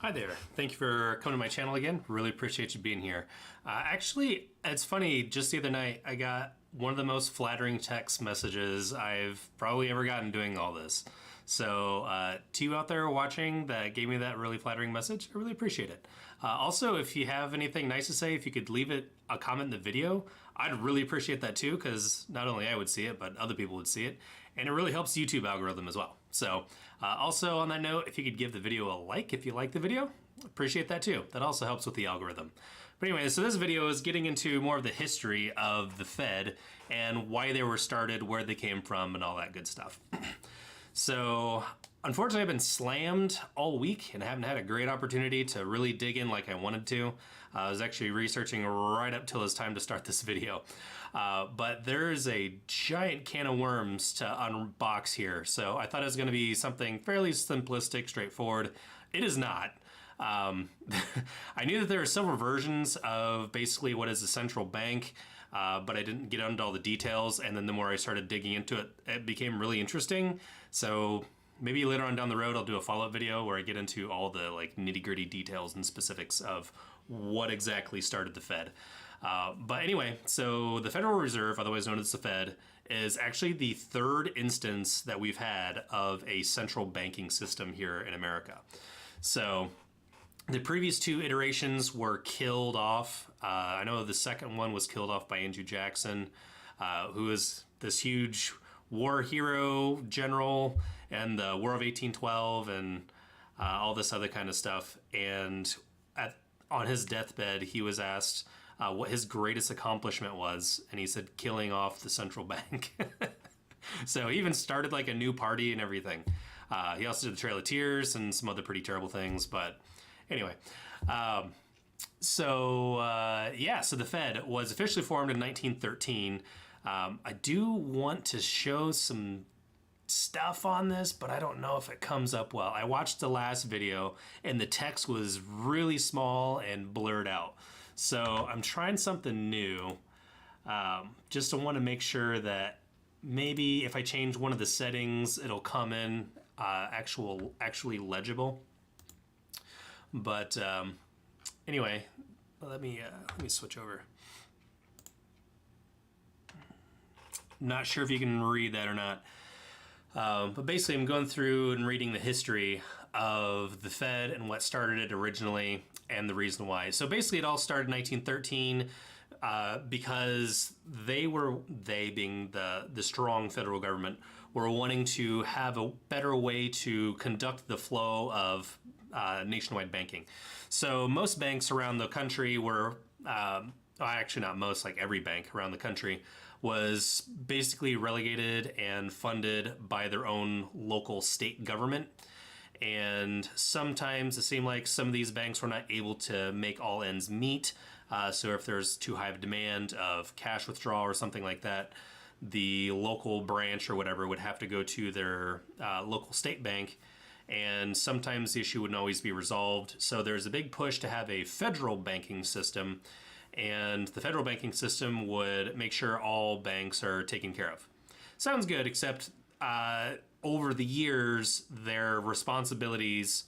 Hi there. Thank you for coming to my channel again. Really appreciate you being here. Actually, it's funny, just the other night, I got one of the most flattering text messages I've probably ever gotten doing all this. So to you out there watching that gave me that really flattering message, I really appreciate it. Also, if you have anything nice to say, if you could leave it a comment in the video, I'd really appreciate that too, because not only I would see it, but other people would see it. And it really helps the YouTube algorithm as well. So also on that note, if you could give the video a like if you like the video, appreciate that too. That also helps with the algorithm. But anyway, so this video is getting into more of the history of the Fed and why they were started, where they came from, and all that good stuff. So unfortunately, I've been slammed all week and haven't had a great opportunity to really dig in like I wanted to. I was actually researching right up till it's time to start this video. But there's a giant can of worms to unbox here. So I thought it was going to be something fairly simplistic, straightforward. It is not. I knew that there are several versions of basically what is a central bank, but I didn't get into all the details. And then the more I started digging into it, it became really interesting. So maybe later on down the road, I'll do a follow-up video where I get into all the like nitty-gritty details and specifics of what exactly started the Fed. But anyway, so the Federal Reserve, otherwise known as the Fed, is actually the third instance that we've had of a central banking system here in America. So the previous two iterations were killed off. I know the second one was killed off by Andrew Jackson, who is this huge war hero general and the War of 1812 and all this other kind of stuff. And on his deathbed, he was asked what his greatest accomplishment was, and he said killing off the central bank. So he even started like a new party and everything. He also did the Trail of Tears and some other pretty terrible things, but anyway. So the Fed was officially formed in 1913. I do want to show some stuff on this, but I don't know if it comes up well. I watched the last video and the text was really small and blurred out. So I'm trying something new, just to want to make sure that maybe if I change one of the settings, it'll come in actually legible. But anyway, let me switch over. Not sure if you can read that or not. But basically, I'm going through and reading the history of the Fed and what started it originally and the reason why. So basically, it all started in 1913 because they being the strong federal government, were wanting to have a better way to conduct the flow of nationwide banking. So most banks around the country were, actually not most, like every bank around the country was basically relegated and funded by their own local state government. And sometimes it seemed like some of these banks were not able to make all ends meet. So if there's too high of demand of cash withdrawal or something like that, the local branch or whatever would have to go to their local state bank. And sometimes the issue wouldn't always be resolved. So there's a big push to have a federal banking system, and the federal banking system would make sure all banks are taken care of. Sounds good, except over the years, their responsibilities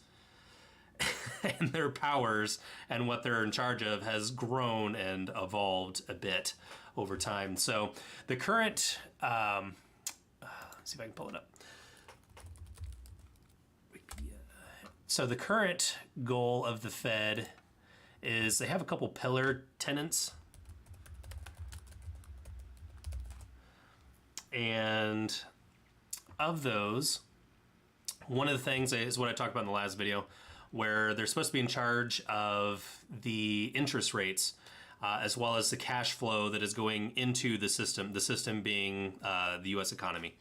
and their powers and what they're in charge of has grown and evolved a bit over time. So the current, let's see if I can pull it up. So the current goal of the Fed is they have a couple pillar tenants. And of those, one of the things is what I talked about in the last video, where they're supposed to be in charge of the interest rates, as well as the cash flow that is going into the system being the US economy.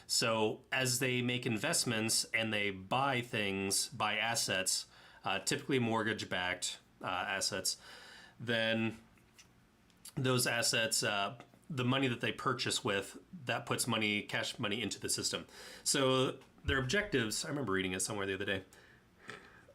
So as they make investments and they buy assets, typically mortgage-backed assets, then those assets, the money that they purchase with, that puts cash money into the system. So their objectives, I remember reading it somewhere the other day.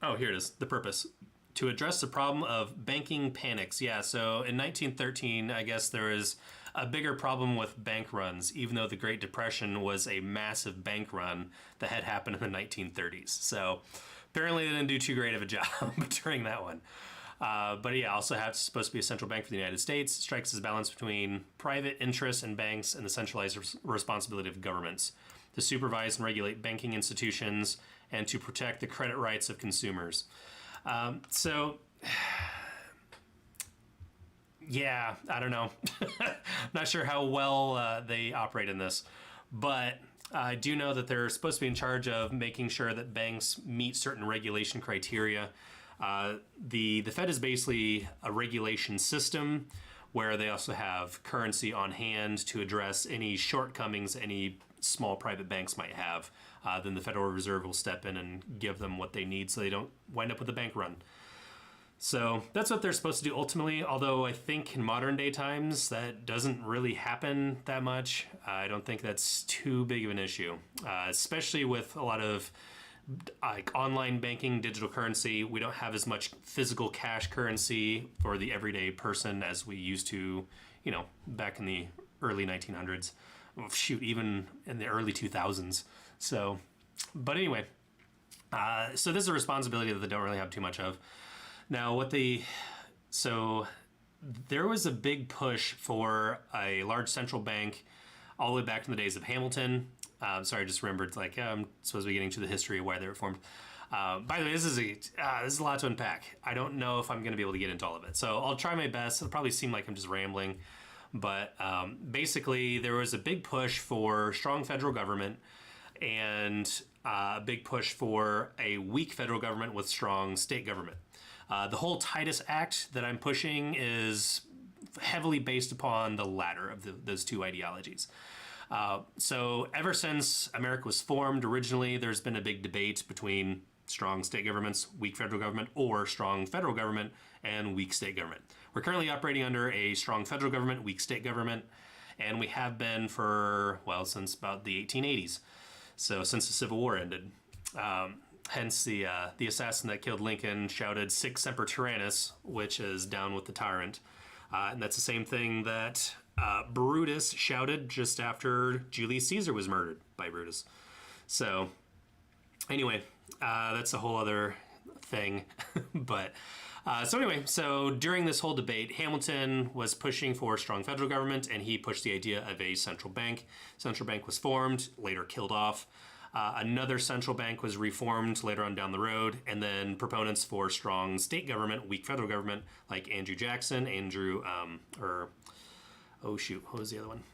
Oh, here it is, the purpose. To address the problem of banking panics. Yeah, so in 1913, I guess there was a bigger problem with bank runs, even though the Great Depression was a massive bank run that had happened in the 1930s. So apparently they didn't do too great of a job during that one. But yeah, also supposed to be a central bank for the United States. Strikes as balance between private interests in banks and the centralized responsibility of governments to supervise and regulate banking institutions and to protect the credit rights of consumers. So, yeah, I don't know. Not sure how well they operate in this, but I do know that they're supposed to be in charge of making sure that banks meet certain regulation criteria. The Fed is basically a regulation system where they also have currency on hand to address any shortcomings any small private banks might have. Then the Federal Reserve will step in and give them what they need so they don't wind up with a bank run. So that's what they're supposed to do ultimately, although I think in modern day times that doesn't really happen that much. I don't think that's too big of an issue, especially with a lot of like online banking, digital currency. We don't have as much physical cash currency for the everyday person as we used to, back in the early 1900s. Shoot, even in the early 2000s. So, but anyway, so this is a responsibility that they don't really have too much of. Now, so there was a big push for a large central bank all the way back in the days of Hamilton. Sorry, I just remembered, I'm supposed to be getting to the history of why they were formed. By the way, this is a lot to unpack. I don't know if I'm going to be able to get into all of it. So I'll try my best. It'll probably seem like I'm just rambling. But basically, there was a big push for strong federal government and a big push for a weak federal government with strong state government. The whole Titus Act that I'm pushing is heavily based upon the latter of those two ideologies. So ever since America was formed originally, there's been a big debate between strong state governments, weak federal government, or strong federal government and weak state government. We're currently operating under a strong federal government, weak state government, and we have been since about the 1880s. So since the Civil War ended. Hence the assassin that killed Lincoln shouted "Sic semper tyrannis," which is down with the tyrant. And that's the same thing that Brutus shouted just after Julius Caesar was murdered by Brutus. So anyway, that's a whole other thing. But so during this whole debate, Hamilton was pushing for a strong federal government, and he pushed the idea of a central bank. Central bank was formed, later killed off. Another central bank was reformed later on down the road, and then proponents for strong state government, weak federal government, like Andrew Jackson, what was the other one?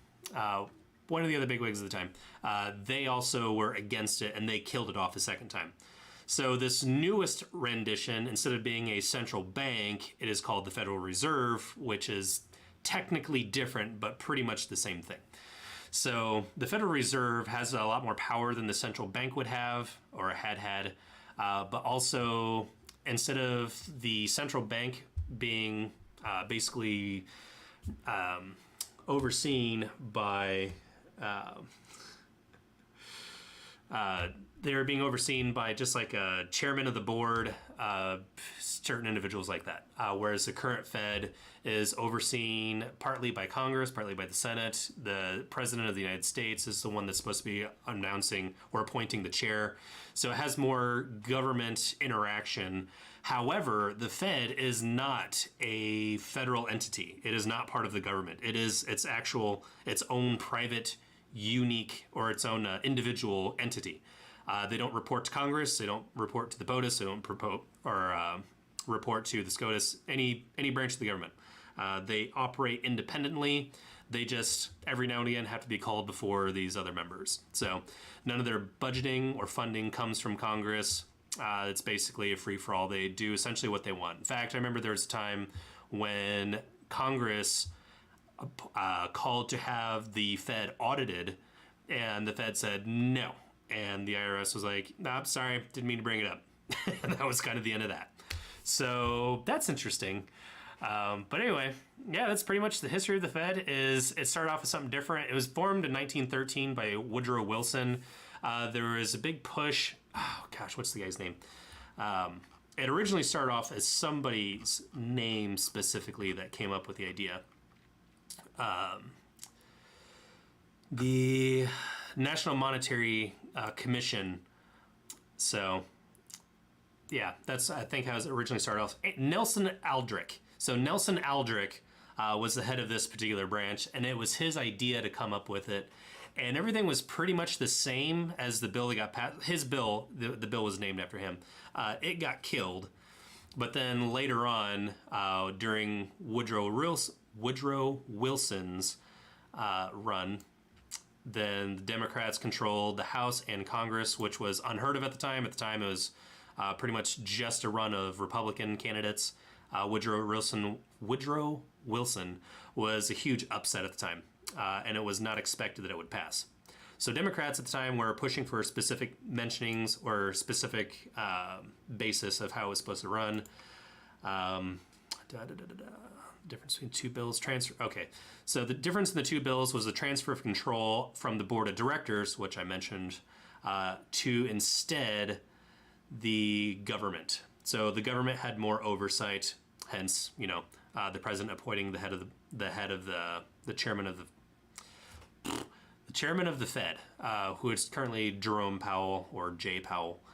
One of the other bigwigs of the time. They also were against it, and they killed it off a second time. So this newest rendition, instead of being a central bank, it is called the Federal Reserve, which is technically different, but pretty much the same thing. So the Federal Reserve has a lot more power than the central bank would have or had, but also instead of the central bank being basically overseen by they're being overseen by just like a chairman of the board, certain individuals like that. Whereas the current Fed is overseen partly by Congress, partly by the Senate. The President of the United States is the one that's supposed to be announcing or appointing the chair. So it has more government interaction. However, the Fed is not a federal entity. It is not part of the government. It is its own private, unique, or its own individual entity. They don't report to Congress. They don't report to the POTUS. They don't report to the SCOTUS, any branch of the government. They operate independently. They just, every now and again, have to be called before these other members. So none of their budgeting or funding comes from Congress. It's basically a free-for-all. They do essentially what they want. In fact, I remember there was a time when Congress called to have the Fed audited, and the Fed said no. And the IRS was like, "No, I'm sorry, didn't mean to bring it up." And that was kind of the end of that. So that's interesting. But anyway, yeah, that's pretty much the history of the Fed. It started off with something different. It was formed in 1913 by Woodrow Wilson. There was a big push. Oh gosh, what's the guy's name? It originally started off as somebody's name specifically that came up with the idea. The National Monetary Commission. So Yeah, that's I think how it originally started off. Nelson Aldrich. So Nelson Aldrich was the head of this particular branch, and it was his idea to come up with it. And everything was pretty much the same as the bill that got passed. His bill, the bill was named after him. It got killed, but then later on, during Woodrow Wilson's run, then the Democrats controlled the House and Congress, which was unheard of at the time. At the time, it was pretty much just a run of Republican candidates. Woodrow Wilson was a huge upset at the time, and it was not expected that it would pass. So Democrats at the time were pushing for specific mentionings or specific basis of how it was supposed to run. Difference between two bills transfer. Okay, so the difference in the two bills was the transfer of control from the board of directors, which I mentioned, to instead the government. So the government had more oversight. Hence, the president appointing the head of the chairman of the chairman of the Fed, who is currently Jerome Powell or Jay Powell.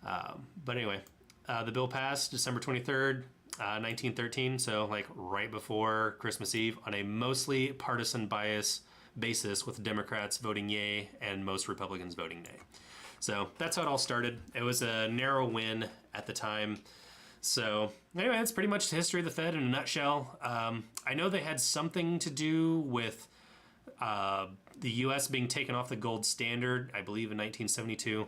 But anyway, the bill passed December 23rd. 1913, so like right before Christmas Eve, on a mostly partisan bias basis, with Democrats voting yay and most Republicans voting nay. So that's how it all started. It was a narrow win at the time. So anyway, that's pretty much the history of the Fed in a nutshell. I know they had something to do with the U.S. being taken off the gold standard, I believe in 1972.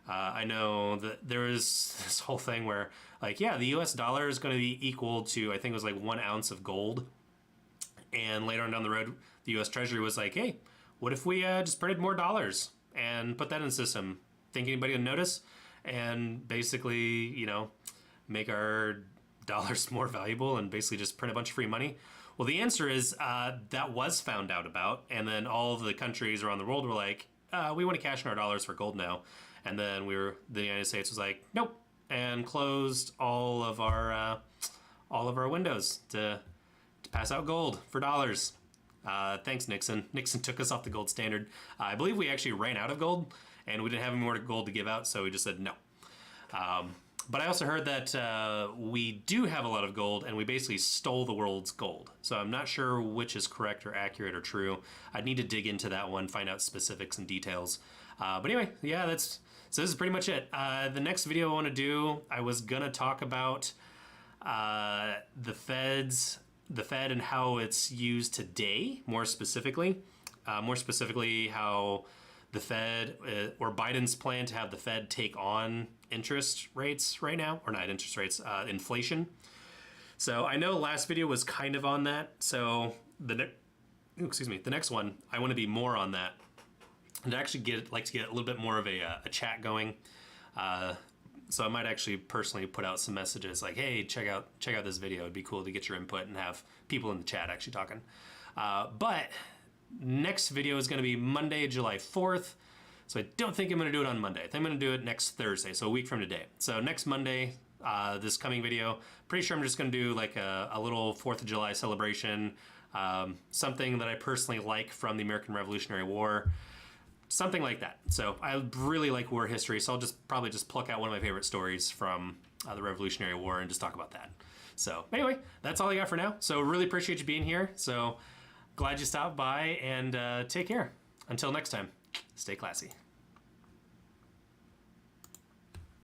I know that there was this whole thing where, like, yeah, the U.S. dollar is going to be equal to, I think it was like 1 ounce of gold. And later on down the road, the U.S. Treasury was like, hey, what if we just printed more dollars and put that in the system? Think anybody would notice? And basically, make our dollars more valuable and basically just print a bunch of free money. Well, the answer is that was found out about. And then all of the countries around the world were like, we want to cash in our dollars for gold now. And then the United States was like, nope, and closed all of our windows to pass out gold for dollars. Thanks, Nixon. Nixon took us off the gold standard. I believe we actually ran out of gold, and we didn't have any more gold to give out, so we just said no. But I also heard that we do have a lot of gold, and we basically stole the world's gold. So I'm not sure which is correct or accurate or true. I'd need to dig into that one, find out specifics and details. But anyway, yeah, so this is pretty much it. The next video I want to do, I was gonna talk about the Fed and how it's used today, more specifically how the Fed or Biden's plan to have the Fed take on interest rates right now, or not interest rates, inflation. So I know last video was kind of on that. So the next one, I want to be more on that. And actually like to get a little bit more of a chat going. So I might actually personally put out some messages like, hey, check out this video. It'd be cool to get your input and have people in the chat actually talking. But next video is going to be Monday, July 4th. So I don't think I'm going to do it on Monday. I think I'm going to do it next Thursday, so a week from today. So next Monday, this coming video, pretty sure I'm just going to do like a little 4th of July celebration, something that I personally like from the American Revolutionary War. Something like that. So I really like war history, so I'll probably just pluck out one of my favorite stories from the Revolutionary War and just talk about that. So anyway, that's all I got for now. So really appreciate you being here. So glad you stopped by, and take care. Until next time, stay classy.